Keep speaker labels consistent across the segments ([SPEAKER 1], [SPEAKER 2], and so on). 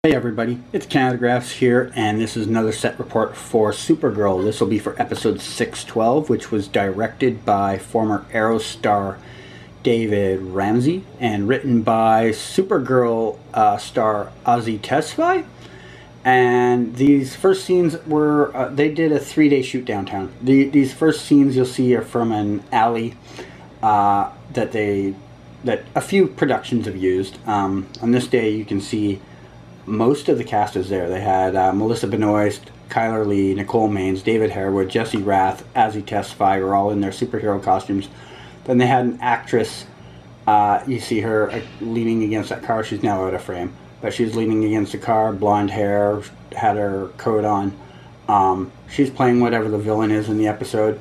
[SPEAKER 1] Hey everybody, it's Canadagraphs here, and this is another set report for Supergirl. This will be for episode 612, which was directed by former Arrow star David Ramsey and written by Supergirl star Azie Tesfai. And these first scenes were, they did a 3-day shoot downtown. These first scenes you'll see are from an alley that a few productions have used. On this day you can see most of the cast is there. They had Melissa Benoist, Chyler Leigh, Nicole Maines, David Harewood, Jesse Rath, Azie Tesfai were all in their superhero costumes. Then they had an actress, you see her leaning against that car. She's now out of frame, but she's leaning against the car, blonde hair, had her coat on. She's playing whatever the villain is in the episode.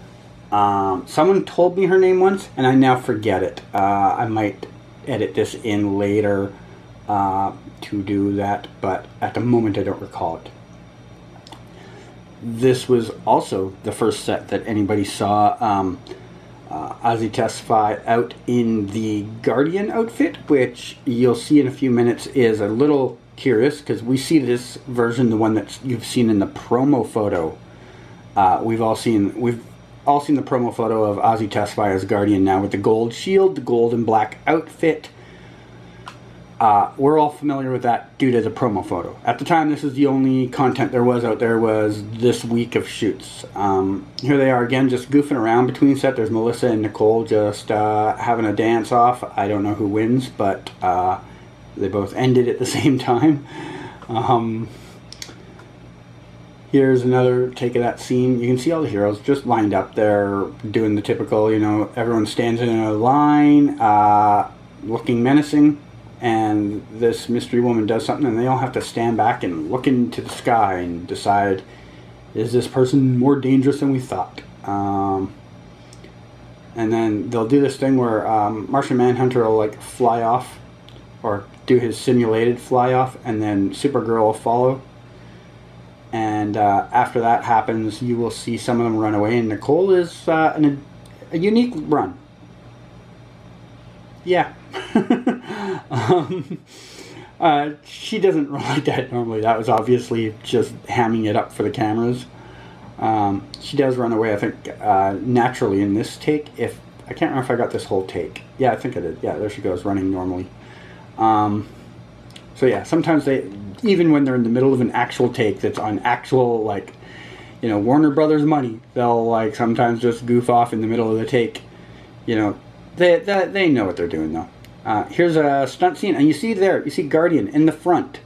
[SPEAKER 1] Someone told me her name once, and I now forget it. I might edit this in later to do that, but at the moment I don't recall it. This was also the first set that anybody saw Azie Tesfai out in the Guardian outfit, which you'll see in a few minutes is a little curious because we see this version, the one that you've seen in the promo photo. We've all seen the promo photo of Azie Tesfai as Guardian now with the gold shield, the gold and black outfit. We're all familiar with that due to the promo photo. At the time, this is the only content there was out there was this week of shoots. Here they are again, just goofing around between set. There's Melissa and Nicole just having a dance off. I don't know who wins, but they both ended at the same time. Here's another take of that scene. You can see all the heroes just lined up there doing the typical, you know, everyone stands in a line, looking menacing. And this mystery woman does something and they all have to stand back and look into the sky and decide, is this person more dangerous than we thought? And then they'll do this thing where Martian Manhunter will like fly off or do his simulated fly off, and then Supergirl will follow. And after that happens, you will see some of them run away, and Nicole is in a unique run. Yeah. She doesn't run like that normally. That was obviously just hamming it up for the cameras. She does run away, I think, naturally in this take. I can't remember if I got this whole take. Yeah, I think I did. Yeah, there she goes, running normally. So yeah, sometimes they, even when they're in the middle of an actual take that's on actual, like, you know, Warner Brothers money, they'll like sometimes just goof off in the middle of the take. You know, they know what they're doing though. Here's a stunt scene, and you see Guardian in the front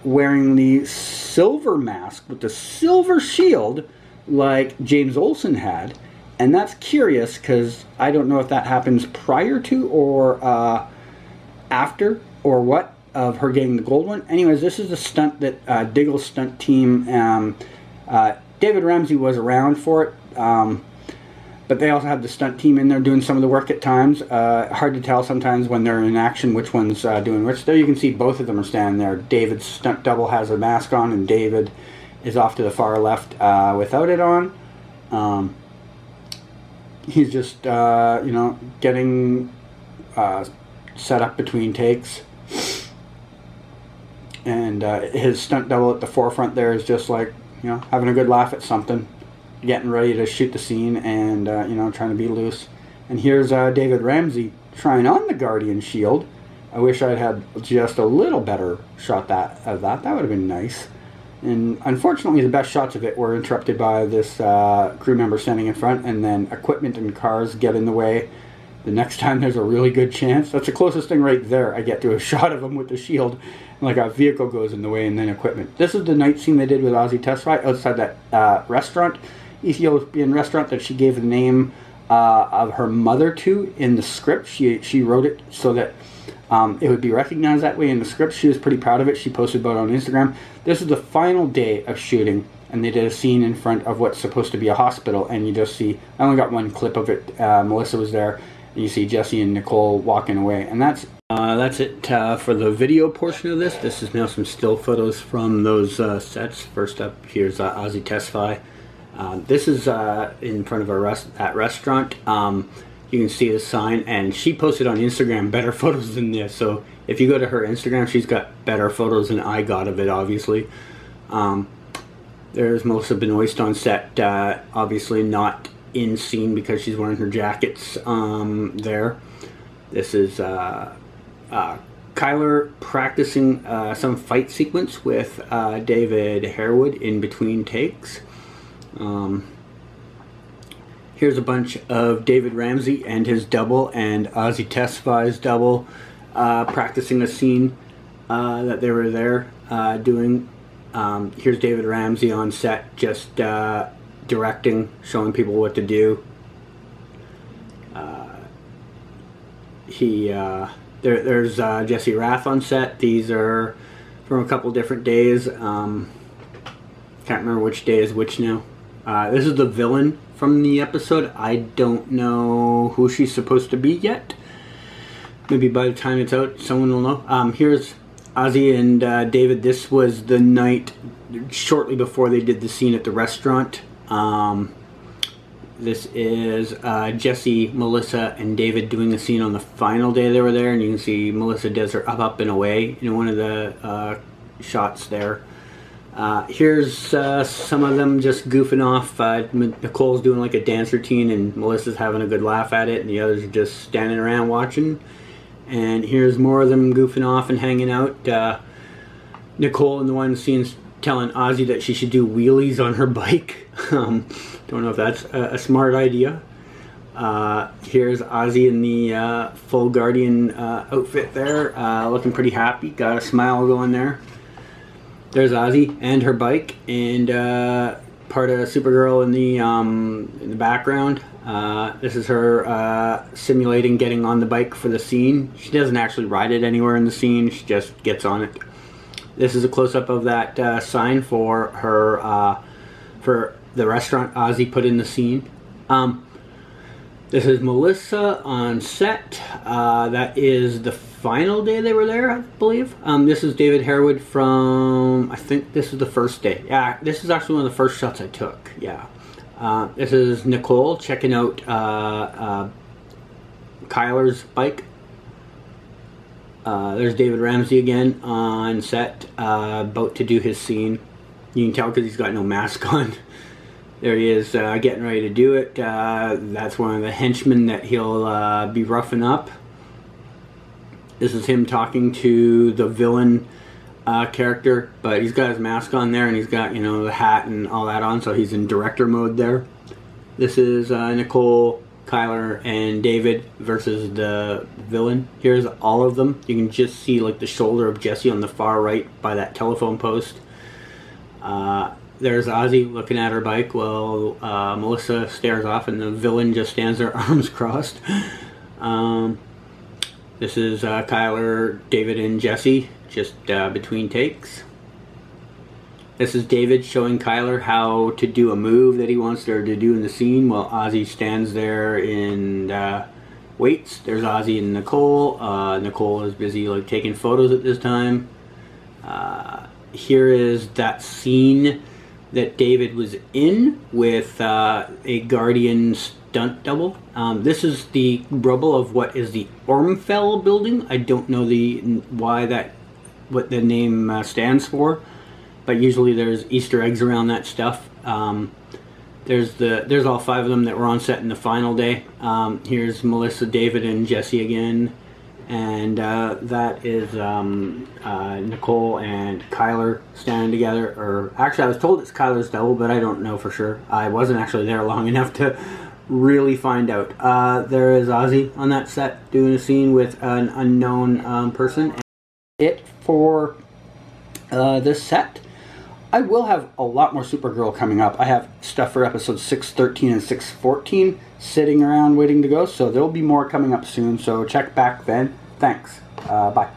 [SPEAKER 1] wearing the silver mask with the silver shield like James Olsen had, and that's curious because I don't know if that happens prior to or after or what of her getting the gold one. Anyways, this is a stunt that Diggle's stunt team, David Ramsey was around for it. But they also have the stunt team in there doing some of the work at times. Hard to tell sometimes when they're in action which one's doing which. There you can see both of them are standing there. David's stunt double has a mask on, and David is off to the far left without it on. He's just, you know, getting set up between takes. And his stunt double at the forefront there is just like, you know, having a good laugh at something. Getting ready to shoot the scene and, you know, trying to be loose. And here's David Ramsey trying on the Guardian shield. I wish I'd had just a little better shot of that. That would have been nice. And unfortunately, the best shots of it were interrupted by this crew member standing in front, and then equipment and cars get in the way. The next time there's a really good chance. That's the closest thing right there I get to a shot of him with the shield. And like a vehicle goes in the way and then equipment. This is the night scene they did with Azie Tesfai outside that restaurant. Ethiopian restaurant that she gave the name of her mother to in the script. She wrote it so that it would be recognized that way in the script. She was pretty proud of it. She posted about it on Instagram. This is the final day of shooting, and they did a scene in front of what's supposed to be a hospital, and you just see, I only got one clip of it. Melissa was there, and you see Jesse and Nicole walking away, and that's it for the video portion of this. This is now some still photos from those sets. First up, here's Azie Tesfai. This is in front of that restaurant. You can see the sign, and she posted on Instagram better photos than this, so If you go to her Instagram, she's got better photos than I got of it, obviously. There's Melissa Benoist on set, obviously not in scene because she's wearing her jackets there. This is Chyler practicing some fight sequence with David Harewood in between takes. Here's a bunch of David Ramsey and his double and Azie Tesfai's double practicing a scene that they were there doing. Here's David Ramsey on set just directing, showing people what to do. There's Jesse Rath on set. These are from a couple different days. Can't remember which day is which now. This is the villain from the episode. I don't know who she's supposed to be yet. Maybe by the time it's out, someone will know. Here's Azie and David. This was the night shortly before they did the scene at the restaurant. This is Jesse, Melissa, and David doing the scene on the final day they were there, and you can see Melissa does her up and away in one of the shots there. Here's some of them just goofing off. Nicole's doing like a dance routine, and Melissa's having a good laugh at it, and the others are just standing around watching. And here's more of them goofing off and hanging out. Nicole in the one scene's telling Azie that she should do wheelies on her bike. Don't know if that's a smart idea. Here's Azie in the full Guardian outfit there, looking pretty happy. Got a smile going there. There's Azie and her bike, and part of Supergirl in the background. This is her simulating getting on the bike for the scene. She doesn't actually ride it anywhere in the scene. She just gets on it. This is a close-up of that sign for her for the restaurant Azie put in the scene. This is Melissa on set. That is the final day they were there, I believe. This is David Harewood from, I think this is the first day. Yeah, this is actually one of the first shots I took. Yeah. This is Nicole checking out Chyler's bike. There's David Ramsey again on set, about to do his scene. You can tell because he's got no mask on. There he is, getting ready to do it. That's one of the henchmen that he'll be roughing up. This is him talking to the villain character, but he's got his mask on there, and he's got, you know, the hat and all that on, so he's in director mode there. This is Nicole, Chyler, and David versus the villain. Here's all of them. You can just see like the shoulder of Jesse on the far right by that telephone post. There's Azie looking at her bike while Melissa stares off, and the villain just stands there, arms crossed. This is Chyler, David, and Jesse, just between takes. This is David showing Chyler how to do a move that he wants her to do in the scene while Azie stands there and waits. There's Azie and Nicole. Nicole is busy like taking photos at this time. Here is that scene that David was in with a Guardian stunt double. This is the rubble of what is the Ormfell building. I don't know what the name stands for, but usually there's Easter eggs around that stuff. There's all 5 of them that were on set in the final day. Here's Melissa, David, and Jesse again. And that is Nicole and Chyler standing together. Or actually, I was told it's Chyler's double, but I don't know for sure. I wasn't actually there long enough to really find out. There is Azie on that set doing a scene with an unknown person. It for this set. I will have a lot more Supergirl coming up. I have stuff for episodes 613 and 614 sitting around waiting to go, so there will be more coming up soon, so check back then. Thanks. Bye.